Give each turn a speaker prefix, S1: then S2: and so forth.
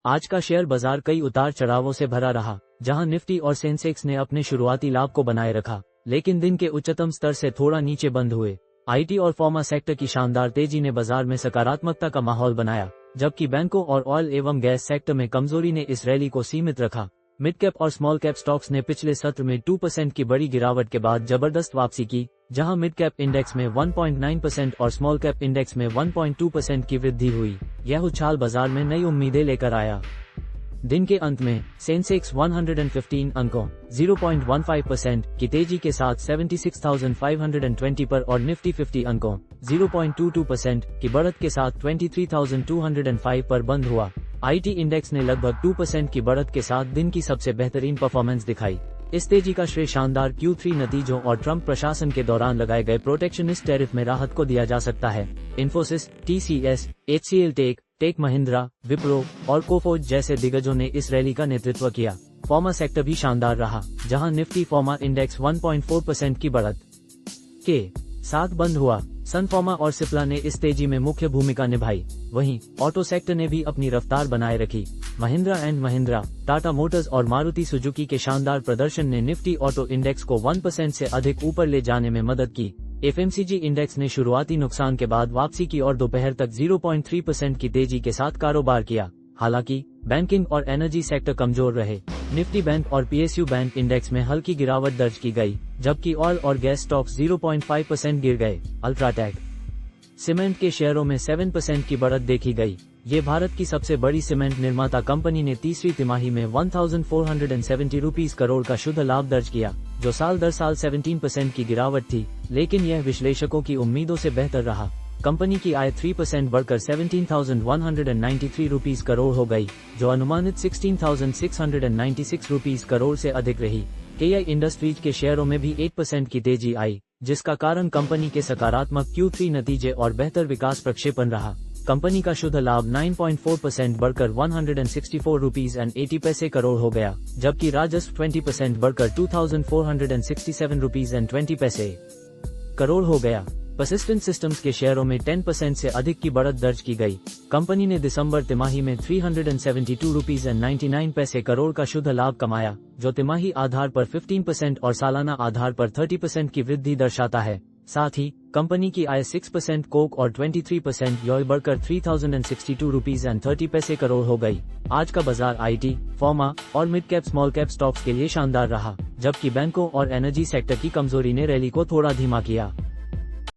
S1: आज का शेयर बाजार कई उतार चढ़ावों से भरा रहा, जहां निफ्टी और सेंसेक्स ने अपने शुरुआती लाभ को बनाए रखा, लेकिन दिन के उच्चतम स्तर से थोड़ा नीचे बंद हुए। आईटी और फार्मा सेक्टर की शानदार तेजी ने बाजार में सकारात्मकता का माहौल बनाया, जबकि बैंकों और ऑयल एवं गैस सेक्टर में कमजोरी ने इस रैली को सीमित रखा। मिड कैप और स्मॉल कैप स्टॉक्स ने पिछले सत्र में 2% की बड़ी गिरावट के बाद जबरदस्त वापसी की, जहां मिड कैप इंडेक्स में 1.9% और स्मॉल कैप इंडेक्स में 1.2% की वृद्धि हुई। यह उछाल बाजार में नई उम्मीदें लेकर आया। दिन के अंत में सेंसेक्स 115 अंकों 0.15% की तेजी के साथ 76,520 पर और निफ्टी 50 अंकों 0.22% की बढ़त के साथ 23,205 पर बंद हुआ। आईटी इंडेक्स ने लगभग 2% की बढ़त के साथ दिन की सबसे बेहतरीन परफॉर्मेंस दिखाई। इस तेजी का श्रेय शानदार Q3 नतीजों और ट्रंप प्रशासन के दौरान लगाए गए प्रोटेक्शनिस्ट टैरिफ में राहत को दिया जा सकता है। Infosys, TCS, HCL tech Mahindra, Wipro और कोफोर्ज जैसे दिग्गजों ने इस रैली का नेतृत्व किया। फार्मा सेक्टर भी शानदार रहा, जहां निफ्टी फार्मा इंडेक्स 1.4% की बढ़त के साथ बंद हुआ। सन फार्मा और सिप्ला ने इस तेजी में मुख्य भूमिका निभाई। वहीं ऑटो सेक्टर ने भी अपनी रफ्तार बनाए रखी। महिंद्रा एंड महिंद्रा, टाटा मोटर्स और मारुति सुजुकी के शानदार प्रदर्शन ने निफ्टी ऑटो इंडेक्स को 1% से अधिक ऊपर ले जाने में मदद की। FMCG इंडेक्स ने शुरुआती नुकसान के बाद वापसी की और दोपहर तक 0.3% की तेजी के साथ कारोबार किया। हालांकि बैंकिंग और एनर्जी सेक्टर कमजोर रहे। निफ्टी बैंक और PSU बैंक इंडेक्स में हल्की गिरावट दर्ज की गई, जबकि ऑयल और गैस स्टॉक्स 0.5% गिर गए। अल्ट्राटेक सीमेंट के शेयरों में 7% की बढ़त देखी गई। ये भारत की सबसे बड़ी सीमेंट निर्माता कंपनी ने तीसरी तिमाही में 1470 रुपीस करोड़ का शुद्ध लाभ दर्ज किया, जो साल दर साल 17% की गिरावट थी, लेकिन यह विश्लेषकों की उम्मीदों से बेहतर रहा। कंपनी की आय 3% बढ़कर 17,193 रुपीस करोड़ हो गई, जो अनुमानित 16,696 रुपीस करोड़ से अधिक रही। KI इंडस्ट्रीज के शेयरों में भी 8% की तेजी आई, जिसका कारण कंपनी के सकारात्मक Q3 नतीजे और बेहतर विकास प्रक्षेपण रहा। कंपनी का शुद्ध लाभ 9.4% बढ़कर 164 रुपीस एंड 80 पैसे करोड़ हो गया, जबकि राजस्व 20% बढ़कर 2,467 रुपीस एंड 20 पैसे करोड़ हो गया। परसिस्टेंट सिस्टम्स के शेयरों में 10% से अधिक की बढ़त दर्ज की गई। कंपनी ने दिसंबर तिमाही में 372 रुपीस एंड 99 पैसे करोड़ का शुद्ध लाभ कमाया, जो तिमाही आधार पर 15% और सालाना आधार पर 30% की वृद्धि दर्शाता है। साथ ही कंपनी की आय 6% कोक और 23% ऑयल बढ़कर 3,062 रुपीस एंड 30 पैसे करोड़ हो गई। आज का बाजार आईटी, फार्मा और mid cap small cap stocks के लिए शानदार रहा, जबकि बैंकों और एनर्जी सेक्टर की कमजोरी ने रैली को थोड़ा धीमा किया।